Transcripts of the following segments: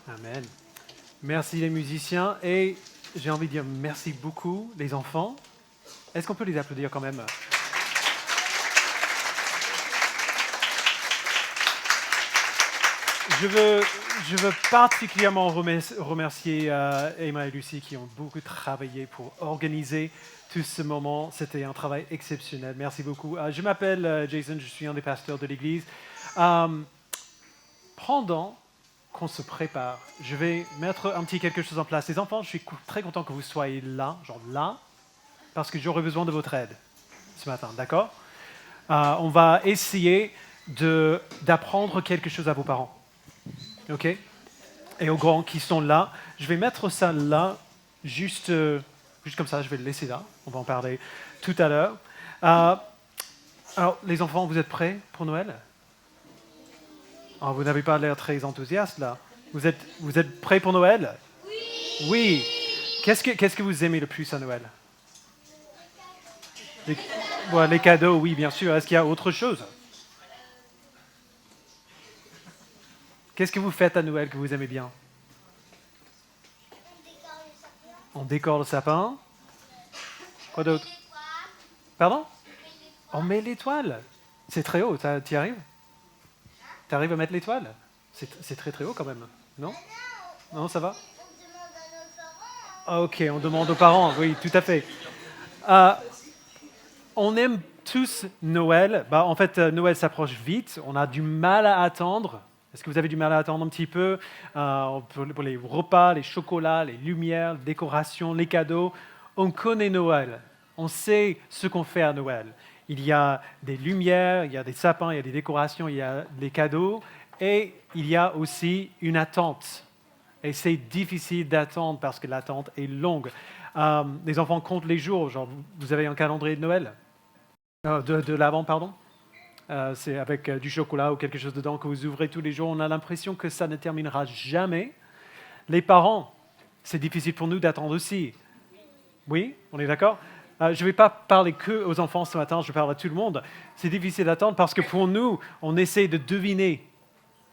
Amen. Merci les musiciens et j'ai envie de dire merci beaucoup les enfants. Est-ce qu'on peut les applaudir quand même? Je veux particulièrement remercier Emma et Lucie qui ont beaucoup travaillé pour organiser tout ce moment. C'était un travail exceptionnel. Merci beaucoup. Je m'appelle Jason, je suis un des pasteurs de l'église. Pendant qu'on se prépare, je vais mettre un petit quelque chose en place. Les enfants, je suis très content que vous soyez là, genre là, parce que j'aurai besoin de votre aide ce matin, d'accord? On va essayer d'apprendre quelque chose à vos parents. OK? Et aux grands qui sont là. Je vais mettre ça là, juste comme ça, je vais le laisser là. On va en parler tout à l'heure. Alors, les enfants, vous êtes prêts pour Noël? Vous n'avez pas l'air très enthousiaste là. Vous êtes prêts pour Noël? Oui. Qu'est-ce que vous aimez le plus à Noël? Les cadeaux, oui, bien sûr. Est-ce qu'il y a autre chose? Qu'est-ce que vous faites à Noël que vous aimez bien? On décore le sapin. Quoi d'autre? Pardon? On met l'étoile. C'est très haut, tu y arrives? Tu arrives à mettre l'étoile? C'est très très haut quand même, non? Non, ça va? Ok, on demande aux parents, oui, tout à fait. On aime tous Noël. En fait, Noël s'approche vite. On a du mal à attendre. Est-ce que vous avez du mal à attendre un petit peu pour les repas, les chocolats, les lumières, les décorations, les cadeaux? On connaît Noël. On sait ce qu'on fait à Noël. Il y a des lumières, il y a des sapins, il y a des décorations, il y a des cadeaux. Et il y a aussi une attente. Et c'est difficile d'attendre parce que l'attente est longue. Les enfants comptent les jours. Genre, vous avez un calendrier de Noël? De l'avant, pardon. C'est avec du chocolat ou quelque chose dedans que vous ouvrez tous les jours. On a l'impression que ça ne terminera jamais. Les parents, c'est difficile pour nous d'attendre aussi. Oui, on est d'accord? Je ne vais pas parler que aux enfants ce matin, je parle à tout le monde. C'est difficile d'attendre parce que pour nous, on essaie de deviner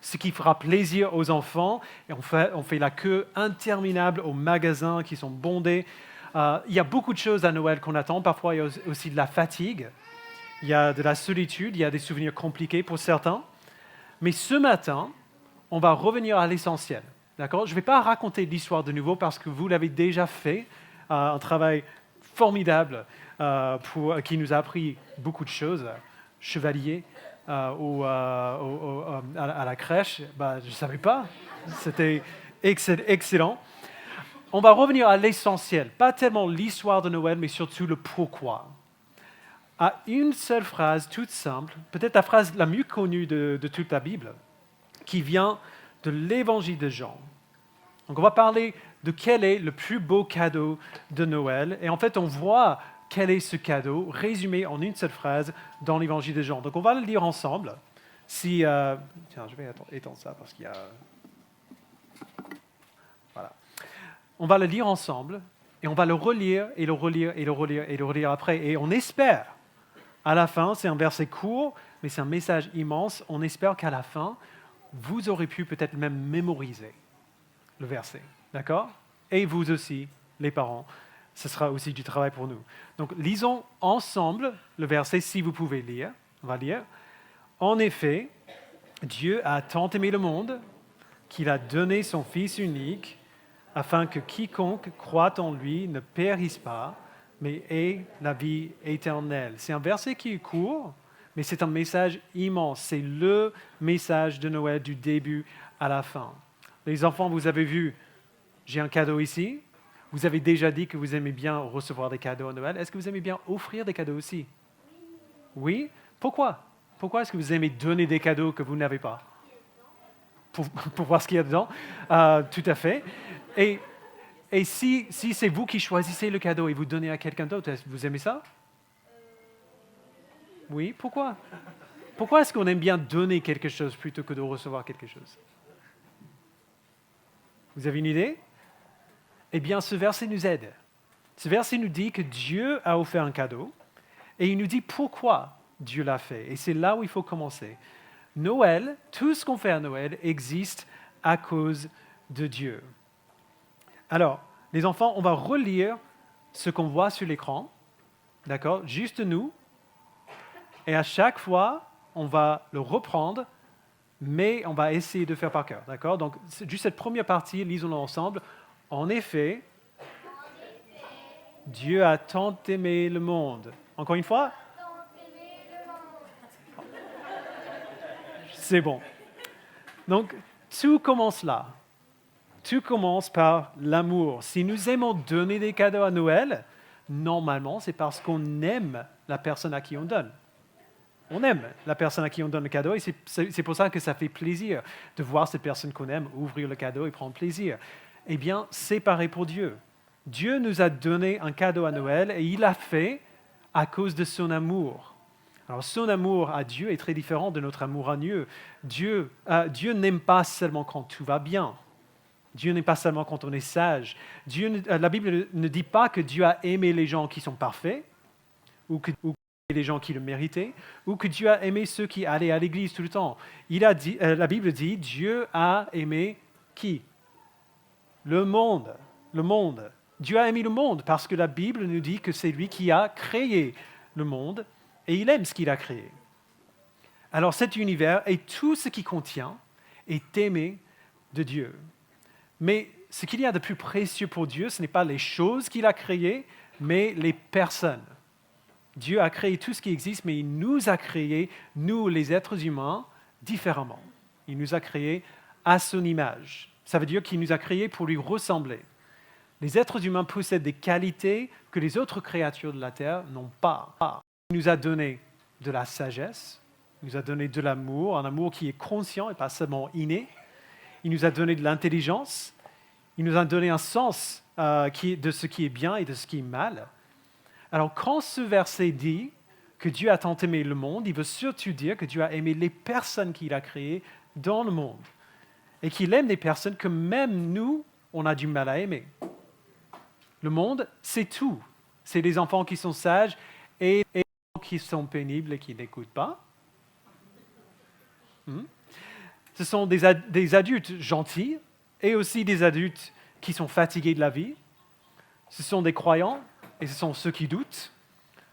ce qui fera plaisir aux enfants et on fait la queue interminable aux magasins qui sont bondés. Il y a beaucoup de choses à Noël qu'on attend. Parfois, il y a aussi de la fatigue. Il y a de la solitude, il y a des souvenirs compliqués pour certains. Mais ce matin, on va revenir à l'essentiel. D'accord? Je ne vais pas raconter l'histoire de nouveau parce que vous l'avez déjà fait, un travail formidable qui nous a appris beaucoup de choses. Chevalier à la crèche, je ne savais pas. C'était excellent. On va revenir à l'essentiel, pas tellement l'histoire de Noël, mais surtout le pourquoi. À une seule phrase toute simple, peut-être la phrase la mieux connue de toute la Bible, qui vient de l'Évangile de Jean. Donc on va parler de quel est le plus beau cadeau de Noël. Et en fait, on voit quel est ce cadeau résumé en une seule phrase dans l'Évangile de Jean. Donc on va le lire ensemble. Tiens, je vais étendre ça parce qu'il y a... Voilà. On va le lire ensemble et on va le relire et le relire et le relire et le relire après. Et on espère, à la fin, c'est un verset court, mais c'est un message immense. On espère qu'à la fin, vous aurez pu peut-être même mémoriser le verset. D'accord? Et vous aussi, les parents, ce sera aussi du travail pour nous. Donc, lisons ensemble le verset si vous pouvez lire. On va lire. En effet, Dieu a tant aimé le monde qu'il a donné son Fils unique afin que quiconque croit en lui ne périsse pas, mais ait la vie éternelle. C'est un verset qui est court, mais c'est un message immense. C'est le message de Noël du début à la fin. Les enfants, vous avez vu, j'ai un cadeau ici. Vous avez déjà dit que vous aimez bien recevoir des cadeaux à Noël. Est-ce que vous aimez bien offrir des cadeaux aussi? Oui? Pourquoi? Pourquoi est-ce que vous aimez donner des cadeaux que vous n'avez pas? Pour voir ce qu'il y a dedans. Tout à fait. Et si c'est vous qui choisissez le cadeau et vous donnez à quelqu'un d'autre, vous aimez ça? Oui, pourquoi? Pourquoi est-ce qu'on aime bien donner quelque chose plutôt que de recevoir quelque chose? Vous avez une idée? Eh bien, ce verset nous aide. Ce verset nous dit que Dieu a offert un cadeau et il nous dit pourquoi Dieu l'a fait. Et c'est là où il faut commencer. Noël, tout ce qu'on fait à Noël existe à cause de Dieu. Alors, les enfants, on va relire ce qu'on voit sur l'écran, d'accord? Juste nous. Et à chaque fois, on va le reprendre, mais on va essayer de faire par cœur, d'accord? Donc, juste cette première partie, lisons-la ensemble. En effet, Dieu a tant aimé le monde. Encore une fois? C'est bon. Donc, tout commence là. Tout commence par l'amour. Si nous aimons donner des cadeaux à Noël, normalement, c'est parce qu'on aime la personne à qui on donne. On aime la personne à qui on donne le cadeau et c'est pour ça que ça fait plaisir de voir cette personne qu'on aime ouvrir le cadeau et prendre plaisir. Eh bien, c'est pareil pour Dieu. Dieu nous a donné un cadeau à Noël et il l'a fait à cause de son amour. Alors, son amour à Dieu est très différent de notre amour à Dieu. Dieu n'aime pas seulement quand tout va bien. Dieu n'aime pas seulement quand on est sage. La Bible ne dit pas que Dieu a aimé les gens qui sont parfaits ou les gens qui le méritaient, ou que Dieu a aimé ceux qui allaient à l'église tout le temps. La Bible dit Dieu a aimé qui? Le monde. Le monde. Dieu a aimé le monde parce que la Bible nous dit que c'est lui qui a créé le monde et il aime ce qu'il a créé. Alors cet univers et tout ce qu'il contient est aimé de Dieu. Mais ce qu'il y a de plus précieux pour Dieu, ce n'est pas les choses qu'il a créées, mais les personnes. Dieu a créé tout ce qui existe, mais il nous a créés, nous les êtres humains, différemment. Il nous a créés à son image. Ça veut dire qu'il nous a créés pour lui ressembler. Les êtres humains possèdent des qualités que les autres créatures de la terre n'ont pas. Il nous a donné de la sagesse, il nous a donné de l'amour, un amour qui est conscient et pas seulement inné. Il nous a donné de l'intelligence, il nous a donné un sens de ce qui est bien et de ce qui est mal. Alors quand ce verset dit que Dieu a tant aimé le monde, il veut surtout dire que Dieu a aimé les personnes qu'il a créées dans le monde et qu'il aime des personnes que même nous, on a du mal à aimer. Le monde, c'est tout. C'est les enfants qui sont sages et les enfants qui sont pénibles et qui n'écoutent pas. Ce sont des adultes gentils et aussi des adultes qui sont fatigués de la vie. Ce sont des croyants et ce sont ceux qui doutent.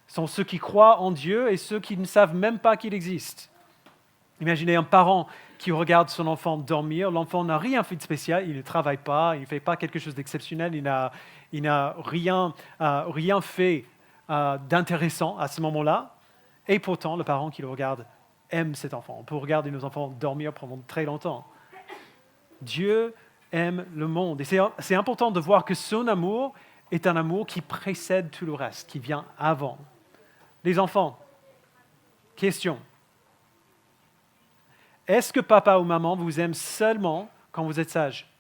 Ce sont ceux qui croient en Dieu et ceux qui ne savent même pas qu'il existe. Imaginez un parent qui regarde son enfant dormir. L'enfant n'a rien fait de spécial, il ne travaille pas, il ne fait pas quelque chose d'exceptionnel, il n'a rien fait d'intéressant à ce moment-là. Et pourtant, le parent qui le regarde aime cet enfant. On peut regarder nos enfants dormir pendant très longtemps. Dieu aime le monde. Et c'est important de voir que son amour est un amour qui précède tout le reste, qui vient avant. Les enfants, question. Est-ce que papa ou maman vous aime seulement quand vous êtes sage?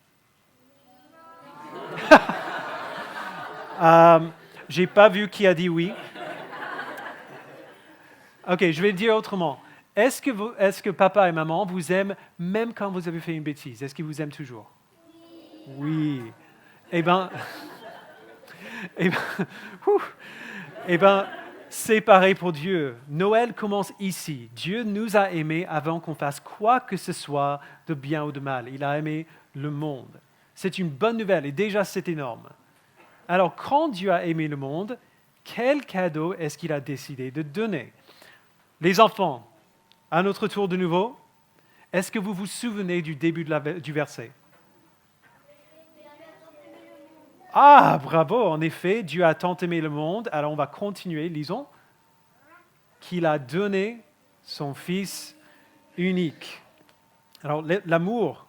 J'ai pas vu qui a dit oui. Ok, je vais le dire autrement. Est-ce que papa et maman vous aiment même quand vous avez fait une bêtise? Est-ce qu'ils vous aiment toujours? Oui. Eh bien, c'est pareil pour Dieu. Noël commence ici. Dieu nous a aimés avant qu'on fasse quoi que ce soit de bien ou de mal. Il a aimé le monde. C'est une bonne nouvelle et déjà c'est énorme. Alors quand Dieu a aimé le monde, quel cadeau est-ce qu'il a décidé de donner? Les enfants, à notre tour de nouveau, est-ce que vous vous souvenez du début du verset? Ah, bravo, en effet, Dieu a tant aimé le monde. Alors on va continuer, lisons. Qu'il a donné son Fils unique. Alors l'amour,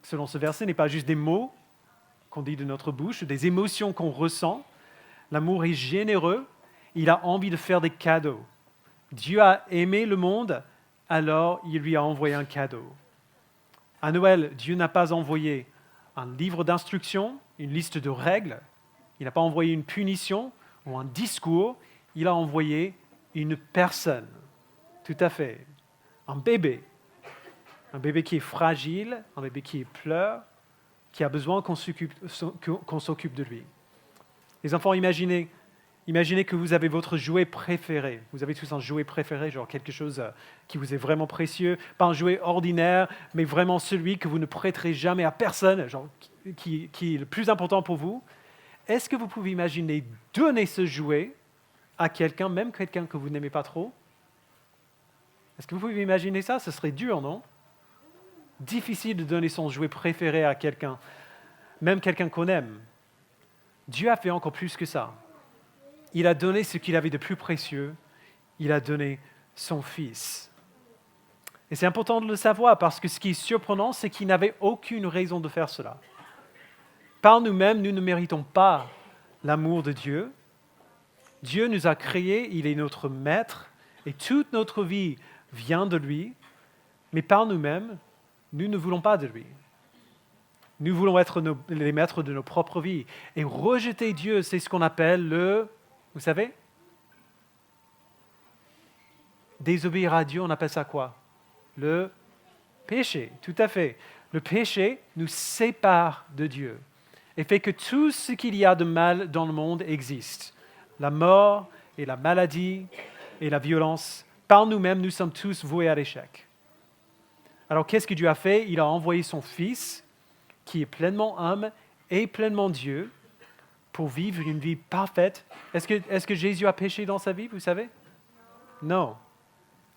selon ce verset, n'est pas juste des mots qu'on dit de notre bouche, des émotions qu'on ressent. L'amour est généreux, il a envie de faire des cadeaux. Dieu a aimé le monde, alors il lui a envoyé un cadeau. À Noël, Dieu n'a pas envoyé un livre d'instructions, une liste de règles, il n'a pas envoyé une punition ou un discours, il a envoyé une personne, tout à fait, un bébé qui est fragile, un bébé qui pleure, qui a besoin qu'on s'occupe de lui. Les enfants, imaginez Imaginez que vous avez votre jouet préféré. Vous avez tous un jouet préféré, genre quelque chose qui vous est vraiment précieux. Pas un jouet ordinaire, mais vraiment celui que vous ne prêterez jamais à personne, genre qui est le plus important pour vous. Est-ce que vous pouvez imaginer donner ce jouet à quelqu'un, même quelqu'un que vous n'aimez pas trop? Est-ce que vous pouvez imaginer ça? Ce serait dur, non? Difficile de donner son jouet préféré à quelqu'un, même quelqu'un qu'on aime. Dieu a fait encore plus que ça. Il a donné ce qu'il avait de plus précieux. Il a donné son Fils. Et c'est important de le savoir parce que ce qui est surprenant, c'est qu'il n'avait aucune raison de faire cela. Par nous-mêmes, nous ne méritons pas l'amour de Dieu. Dieu nous a créés, il est notre maître et toute notre vie vient de lui. Mais par nous-mêmes, nous ne voulons pas de lui. Nous voulons être les maîtres de nos propres vies. Et rejeter Dieu, c'est ce qu'on appelle vous savez, désobéir à Dieu, on appelle ça quoi? Le péché, tout à fait. Le péché nous sépare de Dieu et fait que tout ce qu'il y a de mal dans le monde existe. La mort et la maladie et la violence, par nous-mêmes, nous sommes tous voués à l'échec. Alors qu'est-ce que Dieu a fait? Il a envoyé son Fils, qui est pleinement homme et pleinement Dieu, pour vivre une vie parfaite. Est-ce que Jésus a péché dans sa vie, vous savez? Non.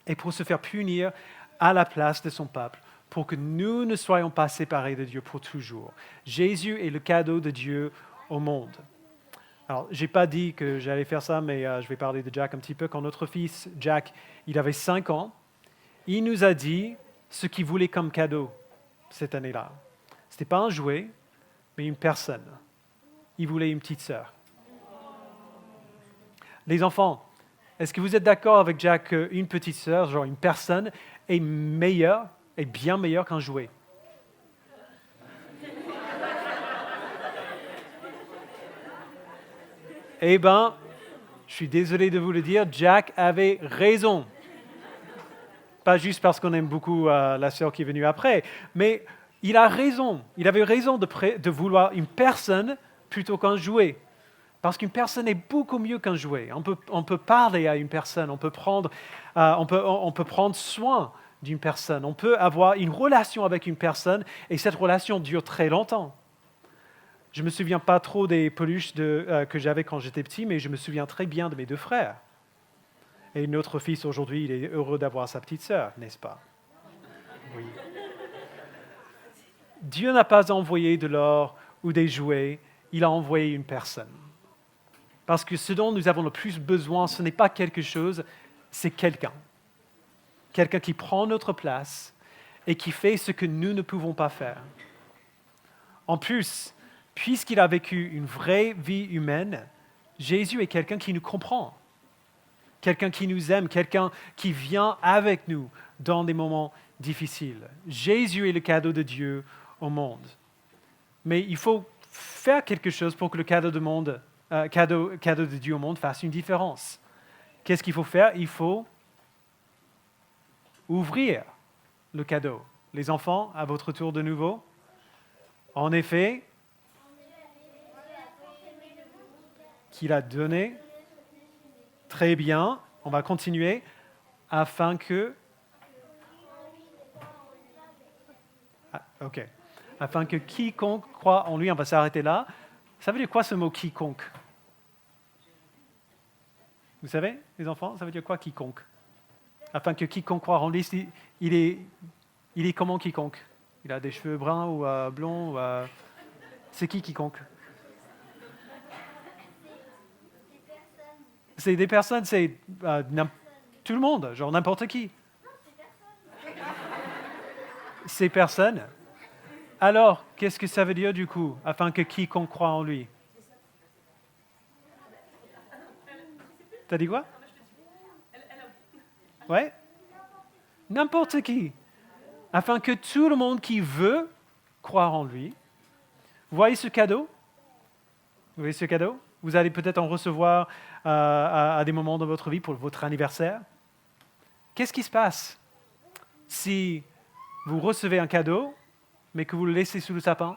Et pour se faire punir à la place de son peuple, pour que nous ne soyons pas séparés de Dieu pour toujours. Jésus est le cadeau de Dieu au monde. Alors, je n'ai pas dit que j'allais faire ça, mais je vais parler de Jack un petit peu. Quand notre fils, Jack, il avait 5 ans, il nous a dit ce qu'il voulait comme cadeau cette année-là. Ce n'était pas un jouet, mais une personne. Il voulait une petite sœur. Les enfants, est-ce que vous êtes d'accord avec Jack qu'une petite sœur, genre une personne, est meilleure, est bien meilleure qu'un jouet? Eh bien, je suis désolé de vous le dire, Jack avait raison. Pas juste parce qu'on aime beaucoup la sœur qui est venue après, mais il a raison. Il avait raison de vouloir une personne plutôt qu'un jouet. Parce qu'une personne est beaucoup mieux qu'un jouet. On peut parler à une personne, on peut prendre soin d'une personne, on peut avoir une relation avec une personne et cette relation dure très longtemps. Je ne me souviens pas trop des peluches que j'avais quand j'étais petit, mais je me souviens très bien de mes 2 frères. Et notre fils aujourd'hui, il est heureux d'avoir sa petite sœur, n'est-ce pas? Oui. Dieu n'a pas envoyé de l'or ou des jouets, il a envoyé une personne. Parce que ce dont nous avons le plus besoin, ce n'est pas quelque chose, c'est quelqu'un. Quelqu'un qui prend notre place et qui fait ce que nous ne pouvons pas faire. En plus, puisqu'il a vécu une vraie vie humaine, Jésus est quelqu'un qui nous comprend, quelqu'un qui nous aime, quelqu'un qui vient avec nous dans des moments difficiles. Jésus est le cadeau de Dieu au monde. Mais il faut faire quelque chose pour que le cadeau de Dieu au monde fasse une différence. Qu'est-ce qu'il faut faire? Il faut ouvrir le cadeau. Les enfants, à votre tour de nouveau. En effet, qu'il a donné. Très bien, on va continuer. Afin que quiconque croit en lui, on va s'arrêter là. Ça veut dire quoi ce mot quiconque? Vous savez, les enfants, ça veut dire quoi quiconque? Afin que quiconque croit en lui, il est comment quiconque? Il a des cheveux bruns ou blonds C'est qui quiconque? C'est des personnes, c'est tout le monde, genre n'importe qui. Ces personnes. Alors, qu'est-ce que ça veut dire du coup, afin que quiconque croit en lui? T'as dit quoi? Ouais? N'importe qui. Afin que tout le monde qui veut croire en lui. Vous voyez ce cadeau? Vous voyez ce cadeau? Vous allez peut-être en recevoir à des moments dans votre vie pour votre anniversaire. Qu'est-ce qui se passe si vous recevez un cadeau, mais que vous le laissez sous le sapin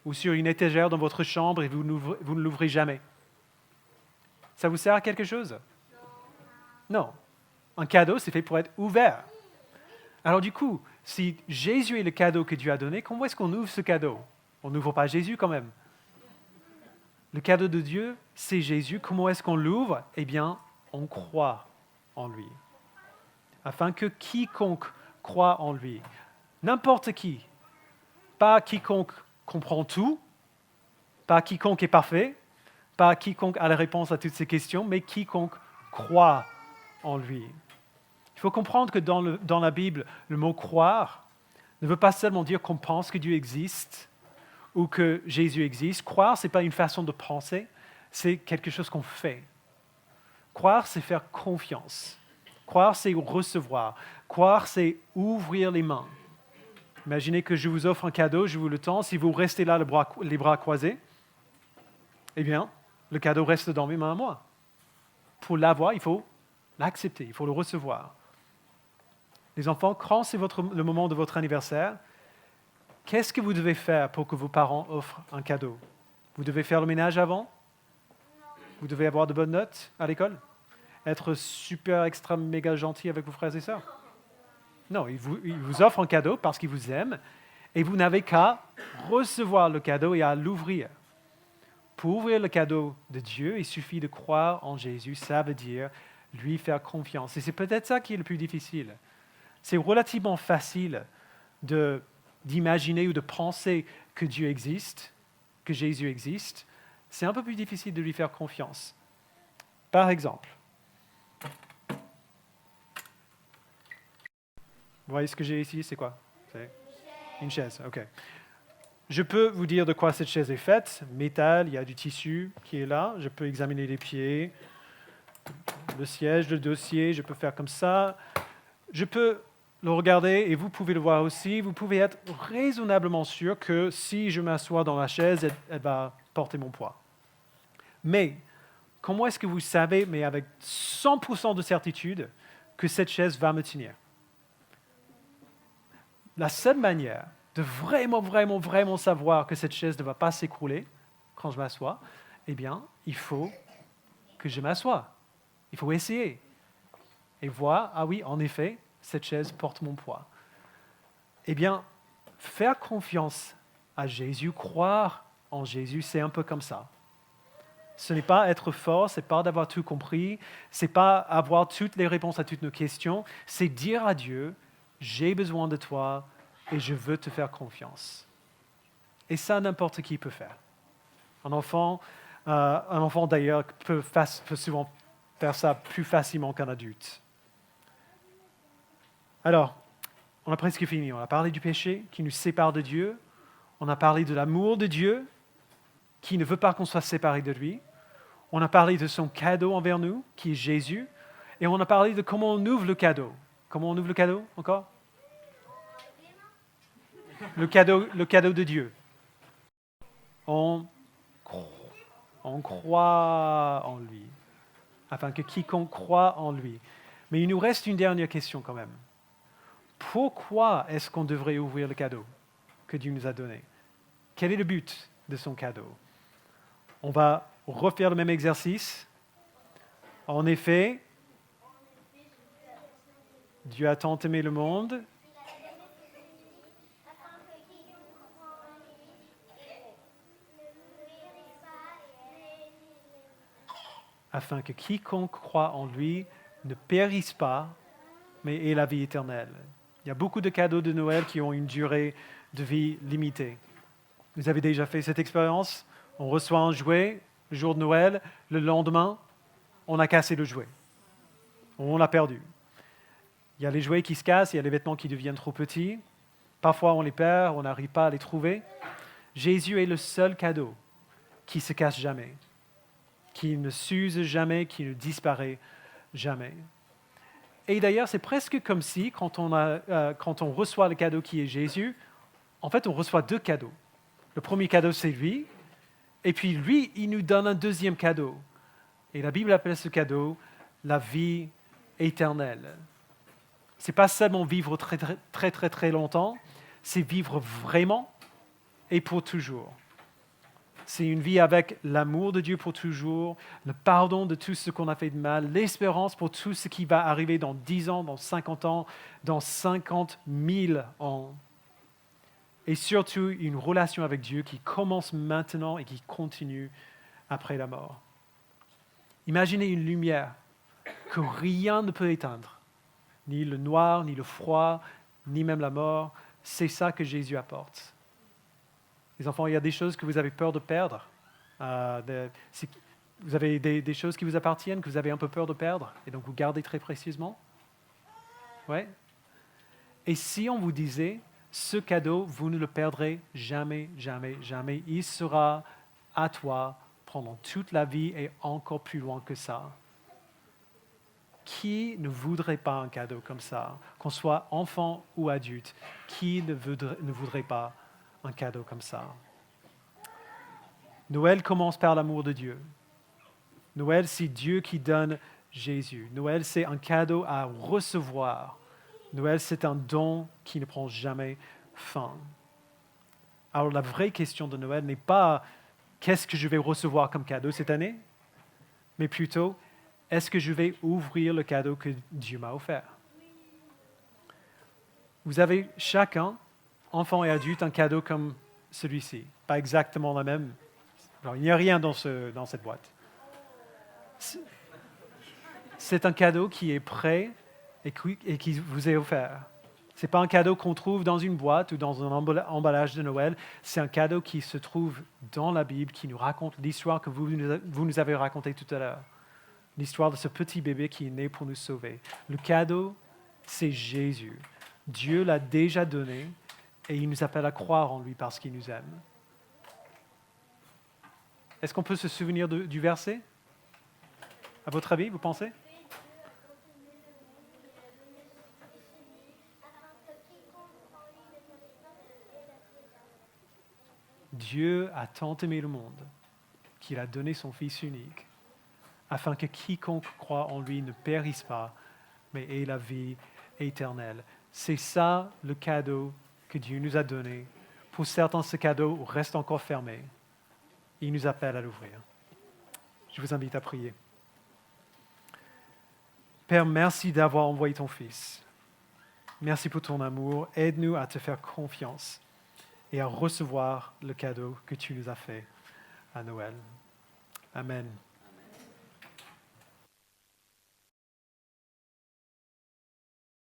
ou sur une étagère dans votre chambre et vous ne l'ouvrez jamais? Ça vous sert à quelque chose? Non. Un cadeau, c'est fait pour être ouvert. Alors du coup, si Jésus est le cadeau que Dieu a donné, comment est-ce qu'on ouvre ce cadeau? On n'ouvre pas Jésus quand même. Le cadeau de Dieu, c'est Jésus. Comment est-ce qu'on l'ouvre? Eh bien, on croit en lui. Afin que quiconque croit en lui, n'importe qui, pas quiconque comprend tout, pas quiconque est parfait, pas quiconque a la réponse à toutes ces questions, mais quiconque croit en lui. Il faut comprendre que dans la Bible, le mot croire ne veut pas seulement dire qu'on pense que Dieu existe ou que Jésus existe. Croire, ce n'est pas une façon de penser, c'est quelque chose qu'on fait. Croire, c'est faire confiance. Croire, c'est recevoir. Croire, c'est ouvrir les mains. Imaginez que je vous offre un cadeau, je vous le tends. Si vous restez là, les bras croisés, eh bien, le cadeau reste dans mes mains à moi. Pour l'avoir, il faut l'accepter, il faut le recevoir. Les enfants, quand c'est le moment de votre anniversaire, qu'est-ce que vous devez faire pour que vos parents offrent un cadeau? Vous devez faire le ménage avant? Vous devez avoir de bonnes notes à l'école? Être super, extra, méga gentil avec vos frères et sœurs? Non, ils vous offrent un cadeau parce qu'ils vous aiment et vous n'avez qu'à recevoir le cadeau et à l'ouvrir. Pour ouvrir le cadeau de Dieu, il suffit de croire en Jésus. Ça veut dire lui faire confiance. Et c'est peut-être ça qui est le plus difficile. C'est relativement facile d'imaginer ou de penser que Dieu existe, que Jésus existe. C'est un peu plus difficile de lui faire confiance. Par exemple, vous voyez ce que j'ai ici, c'est quoi? C'est une chaise, ok. Je peux vous dire de quoi cette chaise est faite. Métal, il y a du tissu qui est là. Je peux examiner les pieds, le siège, le dossier. Je peux faire comme ça. Je peux le regarder et vous pouvez le voir aussi. Vous pouvez être raisonnablement sûr que si je m'assois dans la chaise, elle va porter mon poids. Mais comment est-ce que vous savez, mais avec 100% de certitude, que cette chaise va me tenir? La seule manière de vraiment savoir que cette chaise ne va pas s'écrouler quand je m'assois, eh bien, il faut que je m'assoie. Il faut essayer et voir, ah oui, en effet, cette chaise porte mon poids. Eh bien, faire confiance à Jésus, croire en Jésus, c'est un peu comme ça. Ce n'est pas être fort, ce n'est pas d'avoir tout compris, ce n'est pas avoir toutes les réponses à toutes nos questions, c'est dire à Dieu, j'ai besoin de toi et je veux te faire confiance. Et ça, n'importe qui peut faire. Un enfant d'ailleurs peut souvent faire ça plus facilement qu'un adulte. Alors, on a presque fini. On a parlé du péché qui nous sépare de Dieu. On a parlé de l'amour de Dieu qui ne veut pas qu'on soit séparés de lui. On a parlé de son cadeau envers nous, qui est Jésus. Et on a parlé de comment on ouvre le cadeau. Comment on ouvre le cadeau encore? Le cadeau de Dieu. On croit en lui, afin que quiconque croit en lui. Mais il nous reste une dernière question quand même. Pourquoi est-ce qu'on devrait ouvrir le cadeau que Dieu nous a donné? Quel est le but de son cadeau? On va refaire le même exercice. En effet, Dieu a tant aimé le monde afin que quiconque croit en lui ne périsse pas, mais ait la vie éternelle. Il y a beaucoup de cadeaux de Noël qui ont une durée de vie limitée. Vous avez déjà fait cette expérience? On reçoit un jouet le jour de Noël, le lendemain, on a cassé le jouet. On l'a perdu. Il y a les jouets qui se cassent, il y a les vêtements qui deviennent trop petits. Parfois, on les perd, on n'arrive pas à les trouver. Jésus est le seul cadeau qui ne se casse jamais, qui ne s'use jamais, qui ne disparaît jamais. Et d'ailleurs, c'est presque comme si, quand on reçoit le cadeau qui est Jésus, en fait, on reçoit deux cadeaux. Le premier cadeau, c'est lui, et puis lui, il nous donne un deuxième cadeau. Et la Bible appelle ce cadeau la vie éternelle. Ce n'est pas seulement vivre très longtemps, c'est vivre vraiment et pour toujours. c'est une vie avec l'amour de Dieu pour toujours, le pardon de tout ce qu'on a fait de mal, l'espérance pour tout ce qui va arriver dans 10 ans, dans 50 ans, dans 50 000 ans. Et surtout, une relation avec Dieu qui commence maintenant et qui continue après la mort. Imaginez une lumière que rien ne peut éteindre, ni le noir, ni le froid, ni même la mort. C'est ça que Jésus apporte. Les enfants, il y a des choses que vous avez peur de perdre. Si vous avez des choses qui vous appartiennent, que vous avez un peu peur de perdre, et donc vous gardez très précieusement. Ouais. Et si on vous disait, ce cadeau, vous ne le perdrez jamais, jamais, jamais. Il sera à toi pendant toute la vie et encore plus loin que ça. Qui ne voudrait pas un cadeau comme ça, qu'on soit enfant ou adulte? Qui ne voudrait pas un cadeau comme ça? Noël commence par l'amour de Dieu. Noël, c'est Dieu qui donne Jésus. Noël, c'est un cadeau à recevoir. Noël, c'est un don qui ne prend jamais fin. Alors la vraie question de Noël n'est pas qu'est-ce que je vais recevoir comme cadeau cette année, mais plutôt est-ce que je vais ouvrir le cadeau que Dieu m'a offert? Vous avez chacun, enfant et adulte, un cadeau comme celui-ci. Pas exactement la même. Alors, il n'y a rien dans cette boîte. C'est un cadeau qui est prêt et qui vous est offert. Ce n'est pas un cadeau qu'on trouve dans une boîte ou dans un emballage de Noël. C'est un cadeau qui se trouve dans la Bible, qui nous raconte l'histoire que vous nous avez racontée tout à l'heure. L'histoire de ce petit bébé qui est né pour nous sauver. Le cadeau, c'est Jésus. Dieu l'a déjà donné et il nous appelle à croire en lui parce qu'il nous aime. Est-ce qu'on peut se souvenir du verset? À votre avis, vous pensez? Dieu a tant aimé le monde qu'il a donné son Fils unique afin que quiconque croit en lui ne périsse pas, mais ait la vie éternelle. C'est ça le cadeau que Dieu nous a donné. Pour certains, ce cadeau reste encore fermé. Il nous appelle à l'ouvrir. Je vous invite à prier. Père, merci d'avoir envoyé ton Fils. Merci pour ton amour. Aide-nous à te faire confiance et à recevoir le cadeau que tu nous as fait à Noël. Amen.